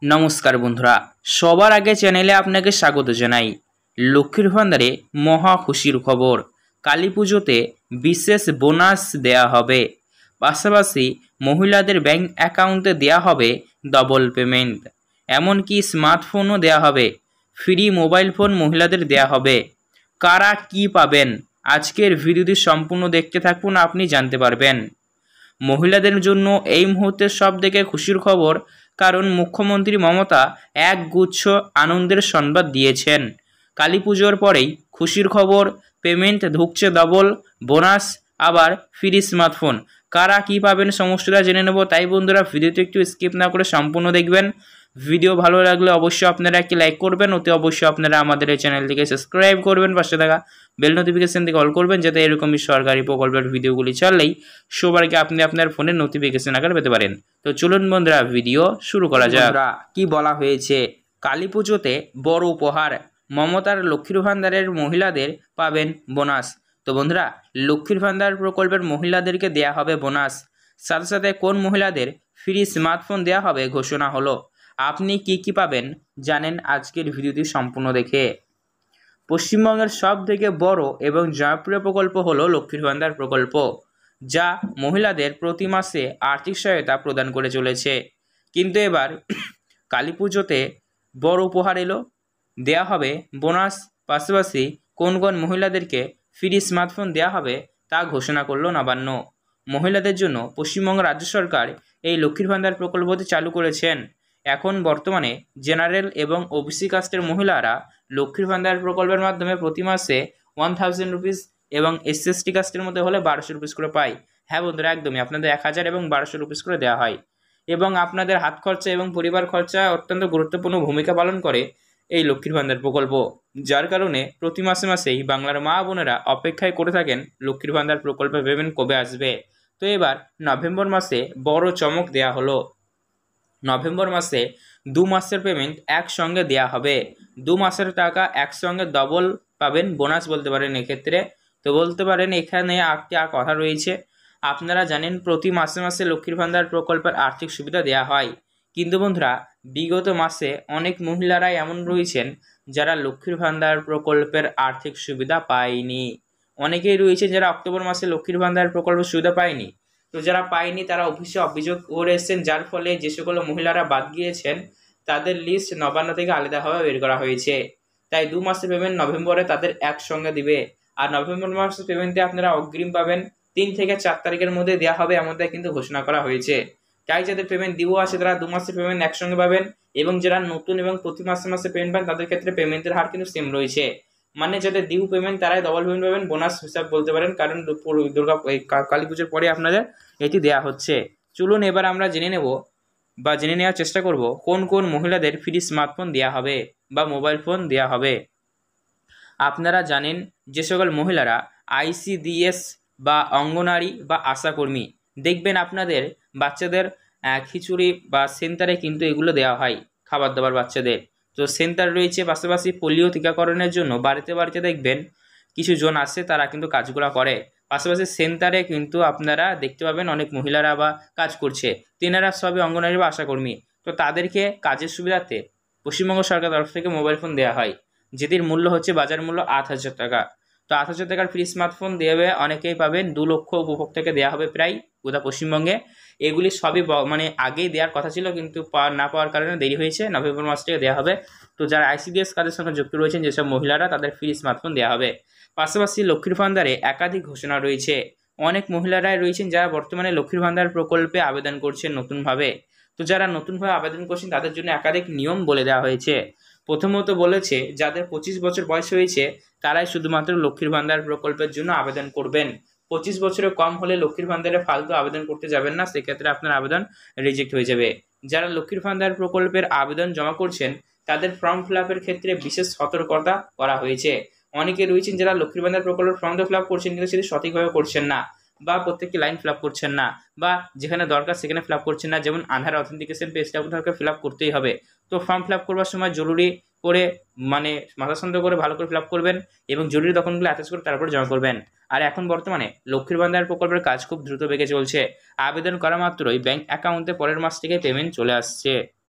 নমস্কার বন্ধুরা, সবার আগে চ্যানেলে আপনাকে স্বাগত জানাই। লক্ষ্মীর ভান্ডারে মহা খুশির খবর, কালী পুজোতে বিশেষ বোনাস দেয়া হবে। পাশাপাশি মহিলাদের ব্যাংক অ্যাকাউন্টে দেয়া হবে ডবল পেমেন্ট, এমনকি স্মার্টফোনও দেয়া হবে। ফ্রি মোবাইল ফোন মহিলাদের দেয়া হবে। কারা কি পাবেন আজকের ভিডিওটি সম্পূর্ণ দেখতে থাকুন, আপনি জানতে পারবেন। মহিলাদের জন্য এই মুহূর্তে সবথেকে খুশির খবর, কারণ মুখ্যমন্ত্রী মমতা একগুচ্ছ আনন্দের সংবাদ দিয়েছেন। কালী পুজোর পরেই খুশির খবর, পেমেন্ট ঢুকছে ডবল, বোনাস, আবার ফ্রি স্মার্টফোন। কারা কি পাবেন সমস্তটা জেনে নেব, তাই বন্ধুরা ভিডিওটি একটু স্কিপ না করে সম্পূর্ণ দেখবেন। ভিডিও ভালো লাগলে অবশ্যই আপনারা একটি লাইক করবেন, অতি অবশ্যই আপনারা আমাদের এই চ্যানেলটিকে সাবস্ক্রাইব করবেন, পাশে থাকা বেল নোটিফিকেশন থেকে অল করবেন, যাতে এরকমই সরকারি প্রকল্পের ভিডিওগুলি চাললেই সবার আগে আপনি আপনার ফোনের নোটিফিকেশন আকারে পেতে পারেন। তো চলুন বন্ধুরা ভিডিও শুরু করা যাক। কি বলা হয়েছে, কালী পুজোতে বড় উপহার, মমতার লক্ষ্মীর ভান্ডারের মহিলাদের পাবেন বোনাস। তো বন্ধুরা, লক্ষ্মীর ভান্ডার প্রকল্পের মহিলাদেরকে দেয়া হবে বোনাস, সাথে সাথে কোন মহিলাদের ফ্রি স্মার্টফোন দেয়া হবে ঘোষণা হলো। আপনি কি কি পাবেন জানেন আজকের ভিডিওটি সম্পূর্ণ দেখে। পশ্চিমবঙ্গের সব থেকে বড় এবং জনপ্রিয় প্রকল্প হলো লক্ষ্মীর ভান্ডার প্রকল্প, যা মহিলাদের প্রতি মাসে আর্থিক সহায়তা প্রদান করে চলেছে। কিন্তু এবার কালী পুজোতে বড় উপহার এলো, দেয়া হবে বোনাস, পাশাপাশি কোন কোন মহিলাদেরকে ফ্রি স্মার্টফোন দেয়া হবে তা ঘোষণা করলো নবান্ন। মহিলাদের জন্য পশ্চিমবঙ্গ রাজ্য সরকার এই লক্ষ্মীর ভান্ডার প্রকল্পটি চালু করেছেন। এখন বর্তমানে জেনারেল এবং ওবিসি কাস্টের মহিলারা লক্ষ্মীর ভান্ডার প্রকল্পের মাধ্যমে প্রতি মাসে 1000 রুপিস এবং এসসি কাস্টের মধ্যে হলে 1200 রুপিস করে পায়। হ্যাঁ বন্ধুরা, একদমই আপনাদের 1000 এবং 1200 রুপিস করে দেওয়া হয়, এবং আপনাদের হাত খরচা এবং পরিবার খরচা অত্যন্ত গুরুত্বপূর্ণ ভূমিকা পালন করে এই লক্ষ্মীর ভান্ডার প্রকল্প, যার কারণে প্রতি মাসে মাসেই বাংলার মা বোনেরা অপেক্ষায় করে থাকেন লক্ষ্মীর ভান্ডার প্রকল্পে পেমেন্ট কবে আসবে। তো এবার নভেম্বর মাসে বড় চমক দেয়া হলো। নভেম্বর মাসে 2 মাসের পেমেন্ট একসঙ্গে দেয়া হবে। 2 মাসের টাকা একসঙ্গে ডবল পাবেন, বোনাস বলতে পারেন এক্ষেত্রে। তো বলতে পারেন এখানে একটি কথা রয়েছে, আপনারা জানেন প্রতি মাসে মাসে লক্ষ্মীর ভান্ডার প্রকল্পের আর্থিক সুবিধা দেয়া হয়, কিন্তু বন্ধুরা বিগত মাসে অনেক মহিলারাই এমন রয়েছেন যারা লক্ষ্মীর ভান্ডার প্রকল্পের আর্থিক সুবিধা পায়নি। অনেকেই রয়েছে যারা অক্টোবর মাসে লক্ষ্মীর ভান্ডার প্রকল্পের সুবিধা পায়নি। তো যারা পায়নি তারা অফিসে অভিযোগ করে এসেছেন, যার ফলে যে সকল মহিলারা বাদ গিয়েছেন তাদের লিস্ট নবান্ন থেকে আলাদাভাবে বের করা হয়েছে। তাই 2 মাসের পেমেন্ট নভেম্বরে তাদের একসঙ্গে দিবে। আর নভেম্বর মাসের পেমেন্টে আপনারা অগ্রিম পাবেন 3 থেকে 4 তারিখের মধ্যে দেওয়া হবে, এমনটাই কিন্তু ঘোষণা করা হয়েছে। তাই যাদের পেমেন্ট দিব আছে তারা 2 মাসের পেমেন্ট একসঙ্গে পাবেন, এবং যারা নতুন এবং প্রতি মাসে মাসে পেমেন্ট পান তাদের ক্ষেত্রে পেমেন্টের হার কিন্তু সেম রয়েছে। মানে যাদের ডিউ পেমেন্ট তারাই ডবল পেমেন্ট পাবেন, বোনাস হিসাব বলতে পারেন, কারণ কালী পুজোর পরে আপনাদের এটি দেয়া হচ্ছে। চলুন এবার আমরা জেনে নেওয়ার চেষ্টা করব কোন কোন মহিলাদের ফ্রি স্মার্টফোন দেওয়া হবে বা মোবাইল ফোন দেওয়া হবে। আপনারা জানেন যে সকল মহিলারা আইসিডিএস বা অঙ্গনারী বা আশাকর্মী, দেখবেন আপনাদের বাচ্চাদের খিচুড়ি বা সেন্টারে কিন্তু এগুলো দেওয়া হয় খাবার দাবার বাচ্চাদের। তো সেন্টার রয়েছে, পাশাপাশি পোলিও টিকাকরণের জন্য বাড়িতে বাড়িতে দেখবেন কিছু জন আসে, তারা কিন্তু কাজগুলো করে। পাশাপাশি সেন্টারে কিন্তু আপনারা দেখতে পাবেন অনেক মহিলারা বা কাজ করছে, তেনারা সবই অঙ্গনারী বা আশাকর্মী। তো তাদেরকে কাজের সুবিধাতে পশ্চিমবঙ্গ সরকার তরফ থেকে মোবাইল ফোন দেওয়া হয়, যেটির মূল্য হচ্ছে বাজার মূল্য 8000 টাকা। তো 8000 টাকার ফ্রি স্মার্টফোন দেবে, অনেকেই পাবেন। 2 লক্ষ উপভোক্তাকে দেওয়া হবে প্রায় গোটা পশ্চিমবঙ্গে। এগুলি সবই মানে আগেই দেওয়ার কথা ছিল, কিন্তু না পাওয়ার কারণে দেরি হয়েছে, নভেম্বর মাস থেকে দেওয়া হবে। তো যারা আইসিডিএস কাজের সঙ্গে যুক্ত রয়েছেন যেসব মহিলারা, তাদের ফ্রি স্মার্টফোন দেওয়া হবে। পাশাপাশি লক্ষ্মীর ভান্ডারে একাধিক ঘোষণা রয়েছে। অনেক মহিলারাই রয়েছেন যারা বর্তমানে লক্ষ্মীর ভান্ডার প্রকল্পে আবেদন করছেন নতুনভাবে। তো যারা নতুনভাবে আবেদন করছেন তাদের জন্য একাধিক নিয়ম বলে দেওয়া হয়েছে। প্রথমত বলেছে, যাদের 25 বছর বয়স হয়েছে তারাই শুধুমাত্র লক্ষ্মীর ভান্ডার প্রকল্পের জন্য আবেদন করবেন। 25 বছরের কম হলে লক্ষ্মীর ভান্ডারে ফালতু আবেদন করতে যাবেন না, সেক্ষেত্রে আপনার আবেদন রিজেক্ট হয়ে যাবে। যারা লক্ষ্মীর ভান্ডার প্রকল্পের আবেদন জমা করছেন তাদের ফর্ম ফিল আপের ক্ষেত্রে বিশেষ সতর্কতা করা হয়েছে। অনেকে রয়েছেন যারা লক্ষ্মীর ভান্ডার প্রকল্পের ফর্ম তো ফিল আপ করছেন, কিন্তু সেটি সঠিকভাবে করছেন না, বা প্রত্যেকটি লাইন ফিল আপ করছেন না, বা যেখানে দরকার সেখানে ফিল আপ করছেন না। যেমন আধার অথেন্টিকেশন পেজটা আপনাকে ফিল আপ করতেই হবে। তো ফর্ম ফিল আপ করবার সময় জরুরি করে মানে মাথা সন্দেহ করে ভালো করে ফিল আপ করবেন, এবং জরুরি ডকুমেন্টগুলো অ্যাটাচ করে তারপরে জমা করবেন। আর এখন বর্তমানে লক্ষ্মীর ভান্ডার প্রকল্পের কাজ খুব দ্রুত বেগে চলছে। আবেদন করা মাত্রই ব্যাংক অ্যাকাউন্টে পরের মাস থেকে পেমেন্ট চলে আসছে।